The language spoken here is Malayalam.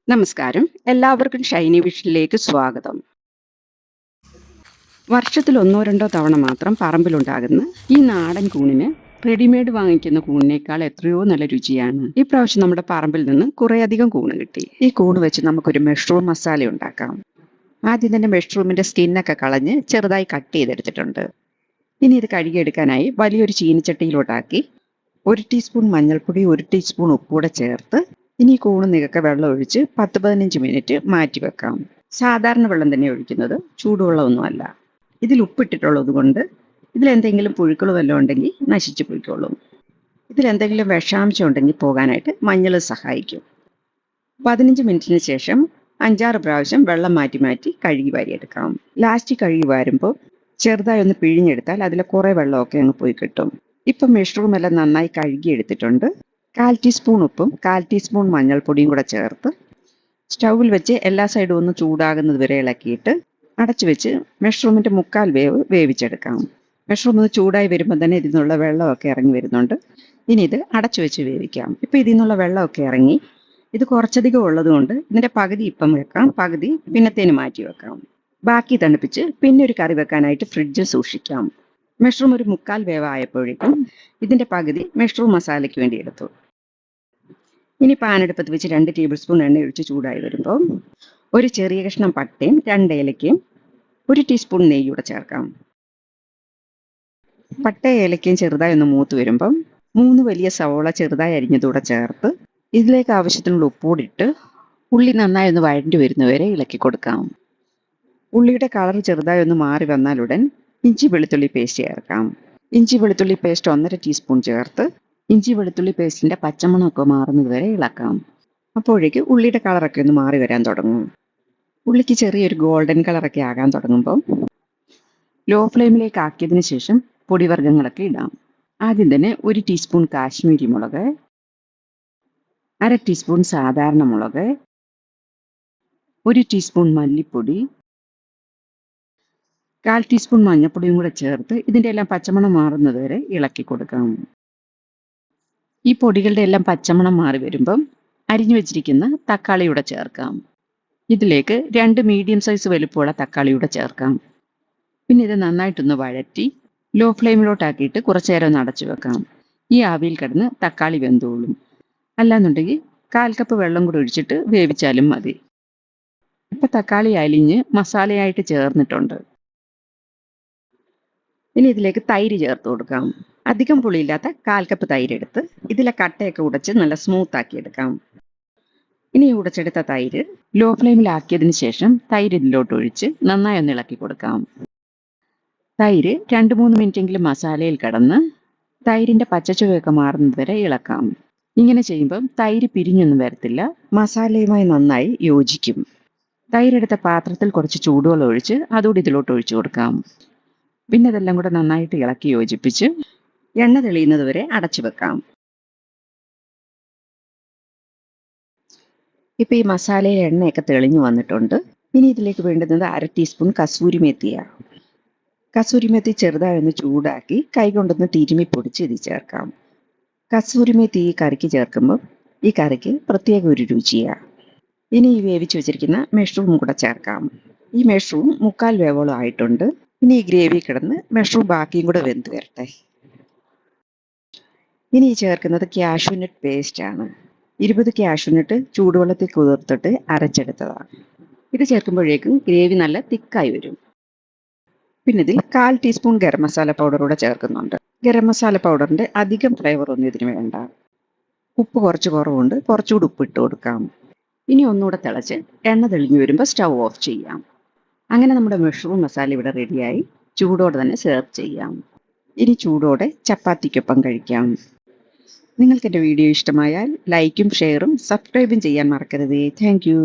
നമസ്കാരം. എല്ലാവർക്കും ഷൈനി വിഷനിലേക്ക് സ്വാഗതം. വർഷത്തിൽ ഒന്നോ രണ്ടോ തവണ മാത്രം പറമ്പിലുണ്ടാകുന്ന ഈ നാടൻ കൂണിന് റെഡിമെയ്ഡ് വാങ്ങിക്കുന്ന കൂണിനേക്കാൾ എത്രയോ നല്ല രുചിയാണ്. ഈ പ്രാവശ്യം നമ്മുടെ പറമ്പിൽ നിന്ന് കുറേയധികം കൂണ് കിട്ടി. ഈ കൂണ് വെച്ച് നമുക്കൊരു മഷ്റൂം മസാല ഉണ്ടാക്കാം. ആദ്യം തന്നെ മഷ്റൂമിന്റെ സ്കിന്നൊക്കെ കളഞ്ഞ് ചെറുതായി കട്ട് ചെയ്തെടുത്തിട്ടുണ്ട്. ഇനി ഇത് കഴുകിയെടുക്കാനായി വലിയൊരു ചീനിച്ചട്ടിയിലോട്ടാക്കി 1 ടീസ്പൂൺ മഞ്ഞൾപ്പൊടി, 1 ടീസ്പൂൺ ഉപ്പൂടെ ചേർത്ത് ഇനി ഈ കൂണ് നികക്കെ വെള്ളം ഒഴിച്ച് 10-15 മിനിറ്റ് മാറ്റി വെക്കാം. സാധാരണ വെള്ളം തന്നെ ഒഴിക്കുന്നത്, ചൂടുവെള്ളമൊന്നുമല്ല. ഇതിൽ ഉപ്പിട്ടിട്ടുള്ളത് കൊണ്ട് ഇതിലെന്തെങ്കിലും പുഴുക്കൾ വല്ലതും ഉണ്ടെങ്കിൽ നശിച്ചു പോയിക്കോളും. ഇതിലെന്തെങ്കിലും വിഷാംശം ഉണ്ടെങ്കിൽ പോകാനായിട്ട് മഞ്ഞൾ സഹായിക്കും. 15 മിനിറ്റിന് ശേഷം 5-6 പ്രാവശ്യം വെള്ളം മാറ്റി മാറ്റി കഴുകി വാരിയെടുക്കാം. ലാസ്റ്റ് കഴുകി വാരുമ്പോൾ ചെറുതായി ഒന്ന് പിഴിഞ്ഞെടുത്താൽ അതിലെ കുറേ വെള്ളമൊക്കെ അങ്ങ് പോയി കിട്ടും. ഇപ്പം മഷ്റൂം എല്ലാം നന്നായി കഴുകിയെടുത്തിട്ടുണ്ട്. 1/4 ടീസ്പൂൺ ഉപ്പും 1/4 ടീസ്പൂൺ മഞ്ഞൾപ്പൊടിയും കൂടെ ചേർത്ത് സ്റ്റൗവിൽ വെച്ച് എല്ലാ സൈഡും ഒന്ന് ചൂടാകുന്നത് വരെ ഇളക്കിയിട്ട് അടച്ചു വെച്ച് മഷ്റൂമിൻ്റെ 1/4 വേവ് വേവിച്ചെടുക്കാം. മഷ്റൂം ഒന്ന് ചൂടായി വരുമ്പോൾ തന്നെ ഇതിൽ നിന്നുള്ള വെള്ളമൊക്കെ ഇറങ്ങി വരുന്നുണ്ട്. ഇനി ഇത് അടച്ചു വെച്ച് വേവിക്കാം. ഇപ്പോൾ ഇതിൽ നിന്നുള്ള വെള്ളമൊക്കെ ഇറങ്ങി. ഇത് കുറച്ചധികം ഉള്ളതുകൊണ്ട് ഇതിൻ്റെ പകുതി ഇപ്പം വെക്കാം, പകുതി പിന്നത്തേന് മാറ്റി വെക്കാം. ബാക്കി തണുപ്പിച്ച് പിന്നെ ഒരു കറി വെക്കാനായിട്ട് ഫ്രിഡ്ജിൽ സൂക്ഷിക്കാം. മഷ്റൂം ഒരു 1/4 വേവായപ്പോഴേക്കും ഇതിൻ്റെ പകുതി മഷ്റൂം മസാലയ്ക്ക് വേണ്ടി എടുത്തു. ഇനി പാനെടുപ്പത്ത് വെച്ച് 2 ടേബിൾ സ്പൂൺ എണ്ണ ഒഴിച്ച് ചൂടായി വരുമ്പോൾ ഒരു ചെറിയ കഷ്ണം പട്ടയും 2 ഏലക്കയും 1 ടീസ്പൂൺ നെയ്യൂടെ ചേർക്കാം. പട്ട ഏലക്കയും ചെറുതായി ഒന്ന് മൂത്ത് വരുമ്പം 3 വലിയ സവോള ചെറുതായി അരിഞ്ഞതൂടെ ചേർത്ത് ഇതിലേക്ക് ആവശ്യത്തിനുള്ള ഉപ്പൂടിട്ട് ഉള്ളി നന്നായി ഒന്ന് വഴണ്ടി വരുന്നവരെ ഇളക്കി കൊടുക്കാം. ഉള്ളിയുടെ കളർ ചെറുതായി ഒന്ന് മാറി വന്നാലുടൻ ഇഞ്ചി വെളുത്തുള്ളി പേസ്റ്റ് ചേർക്കാം. ഇഞ്ചി വെളുത്തുള്ളി പേസ്റ്റ് 1/2 ടീസ്പൂൺ ചേർത്ത് ഇഞ്ചി വെളുത്തുള്ളി പേസ്റ്റിൻ്റെ പച്ചമണമൊക്കെ മാറുന്നത് വരെ ഇളക്കാം. അപ്പോഴേക്ക് ഉള്ളിയുടെ കളറൊക്കെ ഒന്ന് മാറി വരാൻ തുടങ്ങും. ഉള്ളിക്ക് ചെറിയൊരു ഗോൾഡൻ കളറൊക്കെ ആകാൻ തുടങ്ങുമ്പം ലോ ഫ്ലെയിമിലേക്ക് ആക്കിയതിന് ശേഷം പൊടിവർഗ്ഗങ്ങളൊക്കെ ഇടാം. ആദ്യം തന്നെ 1 ടീസ്പൂൺ കാശ്മീരി മുളക്, 1/2 ടീസ്പൂൺ സാധാരണ മുളക്, 1 ടീസ്പൂൺ മല്ലിപ്പൊടി, 1/4 ടീസ്പൂൺ മഞ്ഞൾപ്പൊടിയും കൂടെ ചേർത്ത് ഇതിൻ്റെ എല്ലാം പച്ചമണം മാറുന്നത് വരെ ഇളക്കി കൊടുക്കാം. ഈ പൊടികളുടെ എല്ലാം പച്ചമണം മാറി വരുമ്പം അരിഞ്ഞു വെച്ചിരിക്കുന്ന തക്കാളിയൂടെ ചേർക്കാം. ഇതിലേക്ക് 2 മീഡിയം സൈസ് വലുപ്പമുള്ള തക്കാളിയൂടെ ചേർക്കാം. പിന്നെ ഇത് നന്നായിട്ടൊന്ന് വഴറ്റി ലോ ഫ്ലെയിമിലോട്ടാക്കിയിട്ട് കുറച്ച് നേരം ഒന്ന് അടച്ചു വെക്കാം. ഈ ആവിയിൽ കിടന്ന് തക്കാളി വെന്തോളും. അല്ലാന്നുണ്ടെങ്കിൽ 1/4 കപ്പ് വെള്ളം കൂടി ഒഴിച്ചിട്ട് വേവിച്ചാലും മതി. ഇപ്പം തക്കാളി അലിഞ്ഞ് മസാലയായിട്ട് ചേർന്നിട്ടുണ്ട്. ഇനി ഇതിലേക്ക് തൈര് ചേർത്ത് കൊടുക്കാം. അധികം പുളിയില്ലാത്ത 1/4 കപ്പ് തൈര് എടുത്ത് ഇതിലെ കട്ടയൊക്കെ ഉടച്ച് നല്ല സ്മൂത്ത് ആക്കി എടുക്കാം. ഇനി ഉടച്ചെടുത്ത തൈര് ലോ ഫ്ലെയിമിലാക്കിയതിന് ശേഷം തൈര് ഇതിലോട്ട് ഒഴിച്ച് നന്നായി ഒന്ന് ഇളക്കി കൊടുക്കാം. തൈര് 2-3 മിനിറ്റെങ്കിലും മസാലയിൽ കിടന്ന് തൈരിൻ്റെ പച്ചച്ചുവയൊക്കെ മാറുന്നത് വരെ ഇളക്കാം. ഇങ്ങനെ ചെയ്യുമ്പം തൈര് പിരിഞ്ഞൊന്നും വരത്തില്ല, മസാലയുമായി നന്നായി യോജിക്കും. തൈരെടുത്ത പാത്രത്തിൽ കുറച്ച് ചൂടുവെള്ളം ഒഴിച്ച് അതുകൂടി ഇതിലോട്ട് ഒഴിച്ചു കൊടുക്കാം. പിന്നെ ഇതെല്ലാം കൂടെ നന്നായിട്ട് ഇളക്കി യോജിപ്പിച്ച് എണ്ണ തെളിയുന്നത് വരെ അടച്ചു വെക്കാം. ഇപ്പം ഈ മസാലയിൽ എണ്ണയൊക്കെ തെളിഞ്ഞു വന്നിട്ടുണ്ട്. ഇനി ഇതിലേക്ക് വേണ്ടുന്നത് 1/2 ടീസ്പൂൺ കസൂരി മേത്തിയാണ്. കസൂരി മേത്തി ചെറുതായി ഒന്ന് ചൂടാക്കി കൈകൊണ്ടൊന്ന് തിരുമ്മി പൊടിച്ച് ഇതിൽ ചേർക്കാം. കസൂരി മേത്തി ഈ കറിക്ക് ചേർക്കുമ്പോൾ ഈ കറിക്ക് പ്രത്യേക ഒരു രുചിയാണ്. ഇനി ഈ വേവിച്ച് വെച്ചിരിക്കുന്ന മഷ്റൂം കൂടെ ചേർക്കാം. ഈ മഷ്റൂം 1/4 വേവോളം ആയിട്ടുണ്ട്. ഇനി ഈ ഗ്രേവി കിടന്ന് മഷ്റൂം ബാക്കിയും കൂടെ വെന്ത് വരട്ടെ. ഇനി ഈ ചേർക്കുന്നത് കാഷ്യൂനട്ട് പേസ്റ്റാണ്. 20 കാഷ്യൂനട്ട് ചൂടുവെള്ളത്തിൽ കുതിർത്തിട്ട് അരച്ചെടുത്തതാണ്. ഇത് ചേർക്കുമ്പോഴേക്കും ഗ്രേവി നല്ല തിക്കായി വരും. പിന്നെ ഇതിൽ 1/4 ടീസ്പൂൺ ഗരം മസാല പൗഡർ കൂടെ ചേർക്കുന്നുണ്ട്. ഗരം മസാല പൗഡറിൻ്റെ അധികം ഫ്ലേവർ ഒന്നും ഇതിന് വേണ്ട. ഉപ്പ് കുറച്ച് കുറവുണ്ട്, കുറച്ചുകൂടി ഉപ്പ് ഇട്ട് കൊടുക്കാം. ഇനി ഒന്നുകൂടെ തിളച്ച് എണ്ണ തെളിഞ്ഞു വരുമ്പോൾ സ്റ്റൗ ഓഫ് ചെയ്യാം. അങ്ങനെ നമ്മുടെ മഷ്റൂം മസാല ഇവിടെ റെഡിയായി. ചൂടോടെ തന്നെ സെർവ് ചെയ്യാം. ഇനി ചൂടോടെ ചപ്പാത്തിക്കൊപ്പം കഴിക്കാം. നിങ്ങൾക്ക് എൻ്റെ വീഡിയോ ഇഷ്ടമായാൽ ലൈക്കും ഷെയറും സബ്സ്ക്രൈബും ചെയ്യാൻ മറക്കരുതേ. Thank you.